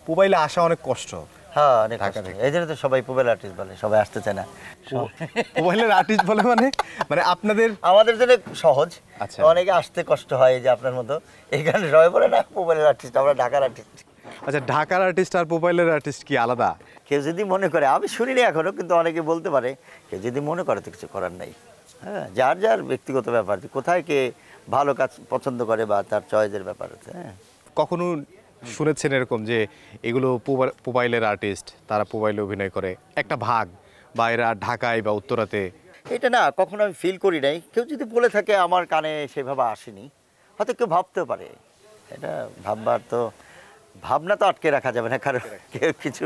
মোবাইলে আসা অনেক কষ্ট। হ্যাঁ, অনেক কষ্ট। এই জন্য তো সবাই মোবাইল আর্টিস্ট বলে, সবাই আসতে চায় না। মোবাইলের আর্টিস্ট বলে মানে আপনাদের আমাদের জন্য সহজ। আচ্ছা, অনেকে আসতে কষ্ট হয়, যে আপনার মতো। এই কারণে সবাই বলে না মোবাইলের আর্টিস্ট, আমরা ঢাকার আর্টিস্ট। আচ্ছা, ঢাকার আর্টিস্ট আর মোবাইলের আর্টিস্ট কি আলাদা? কেউ যদি মনে করে, আমি শুনিনি এখনো, কিন্তু অনেকে বলতে পারে, কেউ যদি মনে করে তো কিছু করার নাই। হ্যাঁ, যার যার ব্যক্তিগত ব্যাপার, কোথায় কে ভালো কাজ পছন্দ করে বা তার চয়েসের ব্যাপার আছে। হ্যাঁ, কখনো শুনেছেন এরকম যে এগুলো মোবাইলের আর্টিস্ট, তারা মোবাইলে অভিনয় করে একটা ভাগ, বা এরা ঢাকায় বা উত্তরাতে? এটা না কখনো আমি ফিল করি নাই। কেউ যদি বলে থাকে, আমার কানে সেভাবে আসেনি। হয়তো কেউ ভাবতেও পারে, এটা ভাববার তো, ভাবনা তো আটকে রাখা যাবে না, কারণ কেউ কিছু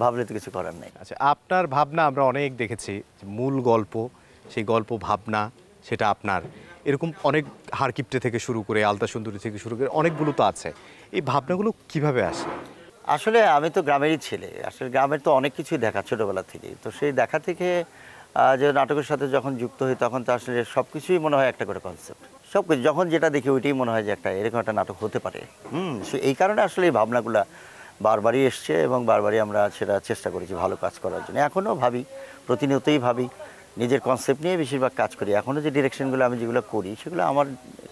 ভাবলে তো কিছু করার নেই। আচ্ছা, আপনার ভাবনা আমরা অনেক দেখেছি, মূল গল্প, সেই গল্প ভাবনা সেটা আপনার, এরকম অনেক হারকিপ্টে থেকে শুরু করে আলতা সুন্দরী থেকে শুরু করে অনেকগুলো তো আছে। এই ভাবনাগুলো কিভাবে আসে? আসলে আমি তো গ্রামেরই ছেলে, আসলে গ্রামের তো অনেক কিছুই দেখা ছোটোবেলা থেকেই। তো সেই দেখা থেকে যে নাটকের সাথে যখন যুক্ত হই, তখন তো আসলে সব কিছুই মনে হয় একটা করে কনসেপ্ট। সব কিছু যখন যেটা দেখি ওইটাই মনে হয় যে একটা এরকম একটা নাটক হতে পারে। এই কারণে আসলে এই ভাবনাগুলো বারবারই এসছে, এবং বারবারই আমরা সেটা চেষ্টা করেছি ভালো কাজ করার জন্য। এখনও ভাবি, প্রতিনিয়তই ভাবি, নিজের কনসেপ্ট নিয়ে বেশিরভাগ কাজ করি। এখনও যে ডিরেকশনগুলো আমি যেগুলো করি, সেগুলো আমার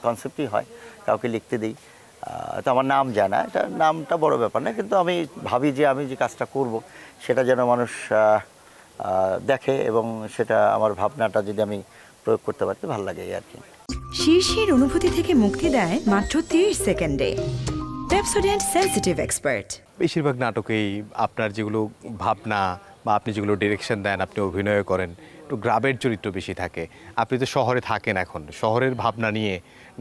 কনসেপ্টই হয়, কাউকে লিখতে দিই। তো আমার নাম যায় না, এটা নামটা বড় ব্যাপার না, কিন্তু আমি ভাবি যে আমি যে কাজটা করব সেটা যেন মানুষ দেখে, এবং সেটা আমার ভাবনাটা যদি আমি প্রয়োগ করতে পারি, ভালো লাগে আর কি। শীর্ষের অনুভূতি থেকে মুক্তি দেয় মাত্র 30 সেকেন্ডে। Pepsodent sensitive expert. বেশিরভাগ নাটকেই আপনার যেগুলো ভাবনা বা আপনি যেগুলো ডিরেকশন দেন, আপনি অভিনয় করেন, একটু গ্রামের চরিত্র বেশি থাকে। আপনি তো শহরে থাকেন, এখন শহরের ভাবনা নিয়ে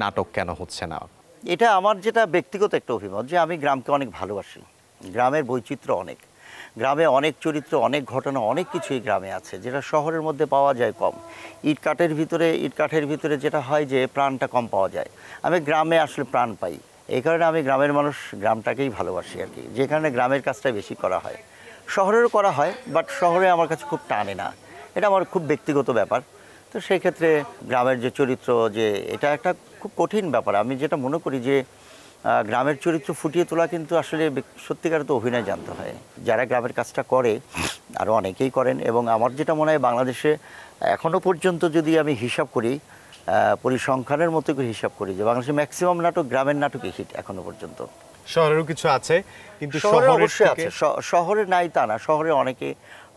নাটক কেন হচ্ছে না? এটা আমার যেটা ব্যক্তিগত একটা অভিমত, যে আমি গ্রামকে অনেক ভালোবাসি। গ্রামের বৈচিত্র্য অনেক, গ্রামে অনেক চরিত্র, অনেক ঘটনা, অনেক কিছুই গ্রামে আছে, যেটা শহরের মধ্যে পাওয়া যায় কম। ইটকাঠের ভিতরে যেটা হয় যে প্রাণটা কম পাওয়া যায়। আমি গ্রামে আসলে প্রাণ পাই, এই কারণে আমি গ্রামের মানুষ, গ্রামটাকেই ভালোবাসি আর কি। যে কারণে গ্রামের কাজটা বেশি করা হয়, শহরেরও করা হয়, বাট শহরে আমার কাছে খুব টানে না। এটা আমার খুব ব্যক্তিগত ব্যাপার। তো সেই ক্ষেত্রে গ্রামের যে চরিত্র, যে এটা একটা খুব কঠিন ব্যাপার। আমি যেটা মনে করি যে গ্রামের চরিত্র ফুটিয়ে তোলা কিন্তু আসলে সত্যিকার তো অভিনয় জানতে হয়। যারা গ্রামের কাজটা করে, আরও অনেকেই করেন, এবং আমার যেটা মনে হয় বাংলাদেশে এখনও পর্যন্ত যদি আমি হিসাব করি, পরিসংখ্যানের মতো করে হিসাব করি, যে বাংলাদেশে ম্যাক্সিমাম নাটক গ্রামের নাটকই হিট এখনও পর্যন্ত। শহরেরও কিছু আছে, কিন্তু শহরে অবশ্যই আছে, শহরে নাই তা না, শহরে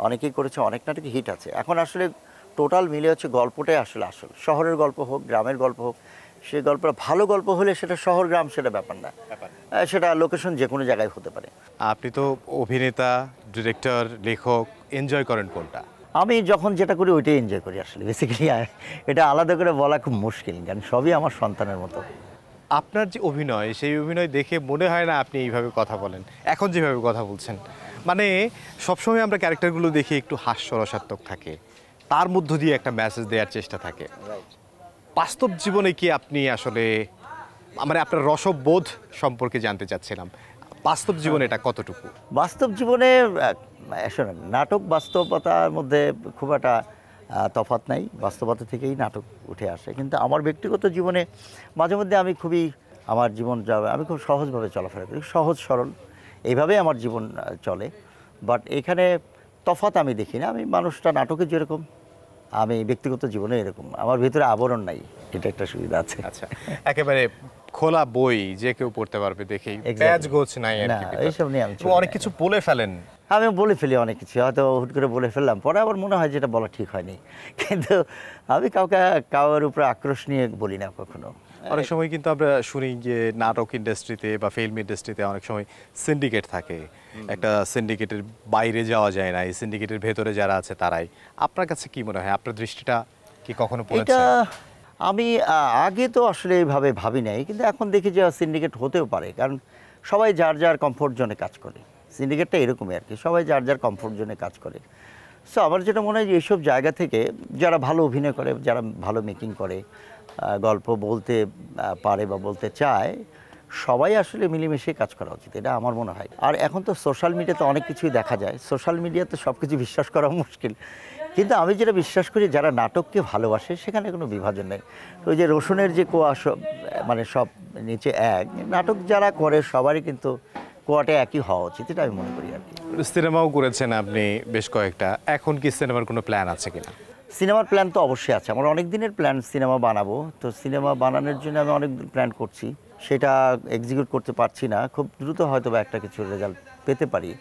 অনেকেই করেছে, অনেক নাটকই হিট আছে। এখন আসলে টোটাল মিলে হচ্ছে গল্পটাই আসল। শহরের গল্প হোক, গ্রামের গল্প হোক, সেই গল্পটা ভালো গল্প হলে সেটা শহর গ্রাম সেটা ব্যাপার না, সেটা লোকেশন যে কোনো জায়গায় হতে পারে। আপনি তো অভিনেতা, ডিরেক্টর, লেখক, এনজয় করেন কোনটা? আমি যখন যেটা করি ওইটাই এনজয় করি আসলে, বেসিক্যালি। এটা আলাদা করে বলা খুব মুশকিল, কারণ সবই আমার সন্তানের মতো। আপনার যে অভিনয়, সেই অভিনয় দেখে মনে হয় না আপনি এইভাবে কথা বলেন, এখন যেভাবে কথা বলছেন। মানে সবসময় আমরা ক্যারেক্টারগুলো দেখে একটু হাস্যরসাত্মক থাকে, তার মধ্য দিয়ে একটা মেসেজ দেওয়ার চেষ্টা থাকে। বাস্তব জীবনে কি আপনি আসলে, মানে আপনার রসবোধ সম্পর্কে জানতে চাচ্ছিলাম, বাস্তব জীবনে এটা কতটুকু? বাস্তব জীবনে শোনেন, নাটক বাস্তবতার মধ্যে খুব একটা তফাৎ নাই, বাস্তবতা থেকেই নাটক উঠে আসে। কিন্তু আমার ব্যক্তিগত জীবনে মাঝে মধ্যে আমি আমার জীবন যাবে, আমি খুব সহজভাবে চলাফেরা করি, সহজ সরল, এইভাবেই আমার জীবন চলে। বাট এখানে তফাৎ আমি দেখি না। আমি মানুষটা নাটকে যেরকম, আমি ব্যক্তিগত জীবনে এরকম, আমার ভিতরে আবরণ নাই, এটা একটা সুবিধা আছে। আচ্ছা, একেবারে খোলা বই যে কেউ পড়তে পারবে, দেখেই প্যাচ গোছ নাই আর কি। এইসব নিয়ে আমি অনেক কিছু বলে ফেলেন। আমি বলে ফেলি অনেক কিছু, হয়তো হুট করে বলে ফেললাম, পরে আবার মনে হয় যেটা বলা ঠিক হয়নি। কিন্তু আমি কাউর উপরে আক্রোশ নিয়ে বলি না কখনো। অনেক সময় কিন্তু আমরা শুনি যে নাটক ইন্ডাস্ট্রিতে বা ফিল্ম ইন্ডাস্ট্রিতে অনেক সময় সিন্ডিকেট থাকে, একটা সিন্ডিকেটের বাইরে যাওয়া যায় না, এই সিন্ডিকেটের ভেতরে যারা আছে তারাই। আপনার কাছে কি মনে হয়, আপনার দৃষ্টিটা কি কখনো পড়েছে? এটা আমি আগে তো আসলে এইভাবে ভাবি নাই, কিন্তু এখন দেখি যে সিন্ডিকেট হতেও পারে, কারণ সবাই যার যার কমফোর্ট জোনে কাজ করে। সিন্ডিকেটটা এরকমই আর কি, সবাই যার যার কমফোর্ট জোনে কাজ করে। সো আমার যেটা মনে হয় যে এইসব জায়গা থেকে যারা ভালো অভিনয় করে, যারা ভালো মেকিং করে, গল্প বলতে পারে বা বলতে চায়, সবাই আসলে মিলেমিশে কাজ করা উচিত, এটা আমার মনে হয়। আর এখন তো সোশ্যাল মিডিয়াতে অনেক কিছুই দেখা যায়, সোশ্যাল মিডিয়াতে সব কিছু বিশ্বাস করা মুশকিল। কিন্তু আমি যেটা বিশ্বাস করি, যারা নাটককে ভালোবাসে সেখানে কোনো বিভাজন নেই। ওই যে রসুনের যে কোয়া, মানে সব নিচে এক, নাটক যারা করে সবারই কিন্তু কোয়াটে একই হওয়া উচিত, এটা আমি মনে করি আর কি। সিনেমাও করেছেন আপনি বেশ কয়েকটা, এখন কি সিনেমার কোনো প্ল্যান আছে কিনা? সিনেমার প্ল্যান তো অবশ্যই আছে, আমার অনেক দিনের প্ল্যান সিনেমা বানাবো। তো সিনেমা বানানোর জন্য আমি অনেক প্ল্যান করছি, সেটা এক্সিকিউট করতে পারছি না। খুব দ্রুত হয়তো বা একটা কিছু রেজাল্ট পেতে পারি,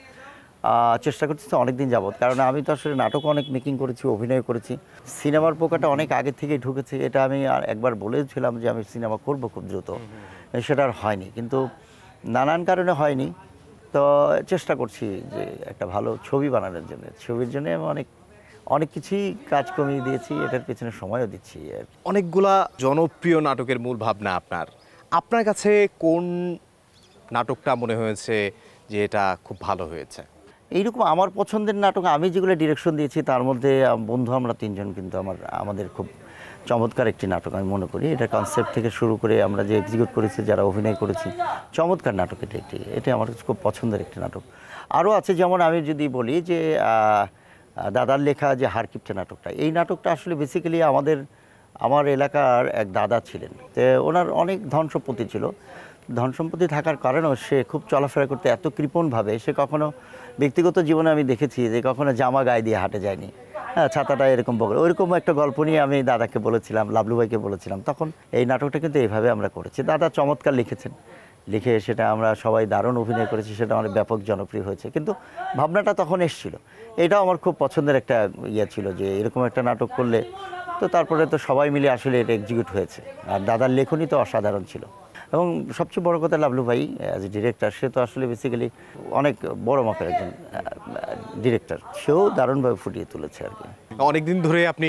চেষ্টা করছি তো অনেক দিন যাবত। কারণ আমি তো আসলে নাটক অনেক মেকিং করেছি, অভিনয় করেছি, সিনেমার পোকাটা অনেক আগে থেকেই ঢুকেছে। এটা আমি আর একবার বলেছিলাম যে আমি সিনেমা করব খুব দ্রুত, সেটা আর হয়নি, কিন্তু নানান কারণে হয়নি। তো চেষ্টা করছি যে একটা ভালো ছবি বানানোর জন্য, ছবির জন্য আমি অনেক কিছুই কাজ কমিয়ে দিয়েছি, এটার পেছনে সময়ও দিচ্ছি আর কি। অনেকগুলা জনপ্রিয় নাটকের মূল ভাবনা আপনার কাছে কোন নাটকটা মনে হয়েছে যে এটা খুব ভালো হয়েছে? এইরকম আমার পছন্দের নাটক আমি যেগুলো ডিরেকশন দিয়েছি তার মধ্যে বন্ধু আমরা তিনজন কিন্তু আমাদের খুব চমৎকার একটি নাটক আমি মনে করি। এটা কনসেপ্ট থেকে শুরু করে আমরা যে এক্সিকিউট করেছি, যারা অভিনয় করেছি, চমৎকার নাটক এটা আমার কাছে খুব পছন্দের একটি নাটক। আরও আছে, যেমন আমি যদি বলি যে দাদার লেখা যে হারকিপটে নাটকটা, এই নাটকটা আসলে বেসিক্যালি আমার এলাকার এক দাদা ছিলেন, তো ওনার অনেক ধন সম্পত্তি ছিল। ধন সম্পত্তি থাকার কারণেও সে খুব চলাফেরা করতে এত কৃপণভাবে, সে কখনো ব্যক্তিগত জীবনে আমি দেখেছি যে কখনো জামা গায়ে দিয়ে হাঁটে যায়নি, হ্যাঁ, ছাতাটা এরকম বগল, ওইরকম একটা গল্প নিয়ে আমি দাদাকে বলেছিলাম, লাবলু ভাইকে বলেছিলাম। তখন এই নাটকটা কিন্তু এইভাবে আমরা করেছি। দাদা চমৎকার লিখেছেন, লিখে সেটা আমরা সবাই দারুণ অভিনয় করেছি, সেটা অনেক ব্যাপক জনপ্রিয় হয়েছে। কিন্তু ভাবনাটা তখন এসেছিল, এটাও আমার খুব পছন্দের একটা ইয়ে ছিল যে এরকম একটা নাটক করলে, তো তারপরে তো সবাই মিলে আসলে এটা এক্সিকিউট হয়েছে। আর দাদার লেখনই তো অসাধারণ ছিল। এবং সবচেয়ে বড় কথা, লাবলু ভাই অ্যাজ এ ডিরেক্টর, সে তো আসলে বেসিক্যালি অনেক বড় মাপের একজন ডিরেক্টর, সেও দারুণভাবে ফুটিয়ে তুলেছে আর কি। অনেকদিন ধরে আপনি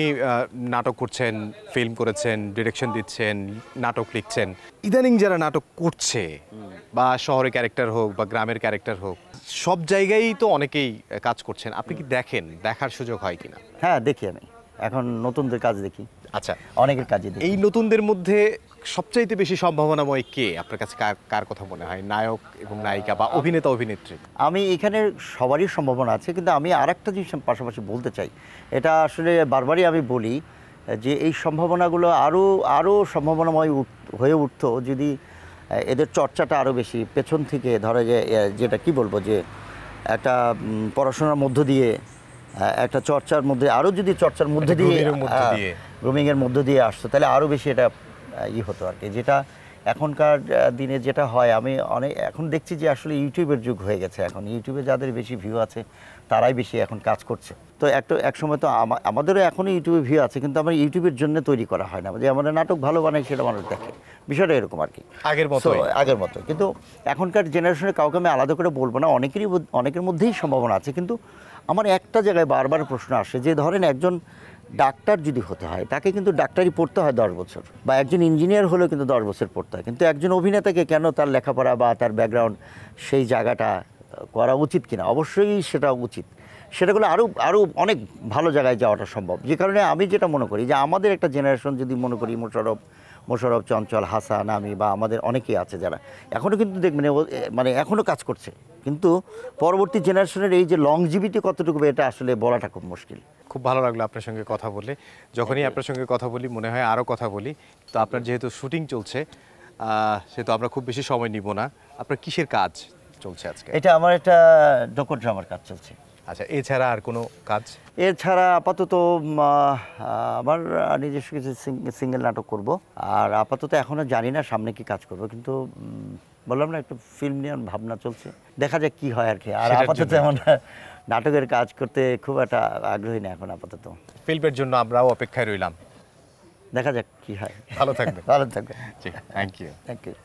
নাটক করছেন, ফিল্ম করেছেন, ডিরেকশন দিচ্ছেন, নাটক লিখছেন। ইদানিং যারা নাটক করছে, বা শহরে ক্যারেক্টার হোক বা গ্রামের ক্যারেক্টার হোক, সব জায়গায়ই তো অনেকেই কাজ করছেন। আপনি কি দেখার সুযোগ হয় কিনা? হ্যাঁ, দেখি, আমি এখন নতুনদের কাজ দেখি, আচ্ছা, অনেকের কাজই দেখি। এই নতুনদের মধ্যে সবচাইতে বেশি সম্ভাবনাময় কে আপনার কাছে? কার কথা মনে হয়, নায়ক এবং নায়িকা বা অভিনেতা অভিনেত্রী? আমি এখানে সবারই সম্ভাবনা আছে, কিন্তু আমি আরেকটা জিনিস পাশাপাশি বলতে চাই, এটা আসলে বারবারই আমি বলি যে এই সম্ভাবনাগুলো আরও সম্ভাবনাময় হয়ে উঠতো যদি এদের চর্চাটা আরও বেশি পেছন থেকে, ধরে যেটা কি বলবো, যে একটা পড়াশোনার মধ্য দিয়ে, একটা চর্চার মধ্যে, আরও যদি চর্চার মধ্যে দিয়ে, গ্রুমিংয়ের মধ্য দিয়ে আসতো, তাহলে আরও বেশি এটা হতো আর কি। যেটা এখনকার দিনে যেটা হয়, আমি এখন দেখছি যে আসলে ইউটিউবের যুগ হয়ে গেছে। এখন ইউটিউবে যাদের বেশি ভিউ আছে তারাই বেশি এখন কাজ করছে। তো এক সময় তো আমাদেরও এখনও ইউটিউবে ভিউ আছে, কিন্তু আমার ইউটিউবের জন্য তৈরি করা হয় না, যে আমাদের নাটক ভালো বানাই সেটা মানুষ দেখে, বিষয়টা এরকম আর কি, আগের মতো। কিন্তু এখনকার জেনারেশনে কাউকে আমি আলাদা করে বলবো না, অনেকের মধ্যেই সম্ভাবনা আছে। কিন্তু আমার একটা জায়গায় বারবার প্রশ্ন আসে যে ধরেন একজন ডাক্তার যদি হতে হয়, তাকে কিন্তু ডাক্তারি পড়তে হয় 10 বছর, বা একজন ইঞ্জিনিয়ার হলেও কিন্তু 10 বছর পড়তে হয়। কিন্তু একজন অভিনেতাকে কেন তার লেখাপড়া বা তার ব্যাকগ্রাউন্ড, সেই জায়গাটা করা উচিত কিনা? অবশ্যই সেটা উচিত। সেটাগুলো আরও অনেক ভালো জায়গায় যাওয়াটা সম্ভব। যে কারণে আমি যেটা মনে করি যে আমাদের একটা জেনারেশন, যদি মনে করি মোশাররফ, চঞ্চল, হাসান, আমি, বা আমাদের অনেকেই আছে যারা এখনও কিন্তু দেখবেন মানে এখনও কাজ করছে, কিন্তু পরবর্তী জেনারেশনের এই যে লংজিভিটি কতটুকু, এটা আসলে বলাটা খুব মুশকিল। খুব ভালো লাগলো আপনার সঙ্গে কথা বলে। যখনই আপনার সঙ্গে কথা বলি মনে হয় আরও কথা বলি। তো আপনার যেহেতু শুটিং চলছে, সেহেতু আমরা খুব বেশি সময় নিব না। আপনার কিসের কাজ চলছে আজকে? এটা আমার একটা ডোকো ড্রামার কাজ চলছে। আচ্ছা, এছাড়া আর কোনো কাজ? এছাড়া আপাতত আমার নিজস্ব কিছু সিঙ্গেল নাটক করব, আর আপাতত এখনও জানি না সামনে কি কাজ করব, কিন্তু বললাম না, একটু ফিল্ম নিয়ে ভাবনা চলছে, দেখা যাক কি হয় আর কি। আর আপাতত এমন নাটকের কাজ করতে খুব একটা আগ্রহী না এখন আপাতত। ফিল্মের জন্য আমরাও অপেক্ষায় রইলাম, দেখা যাক কি হয়। ভালো থাকবেন। ভালো থাকবেন। Thank you. Thank you.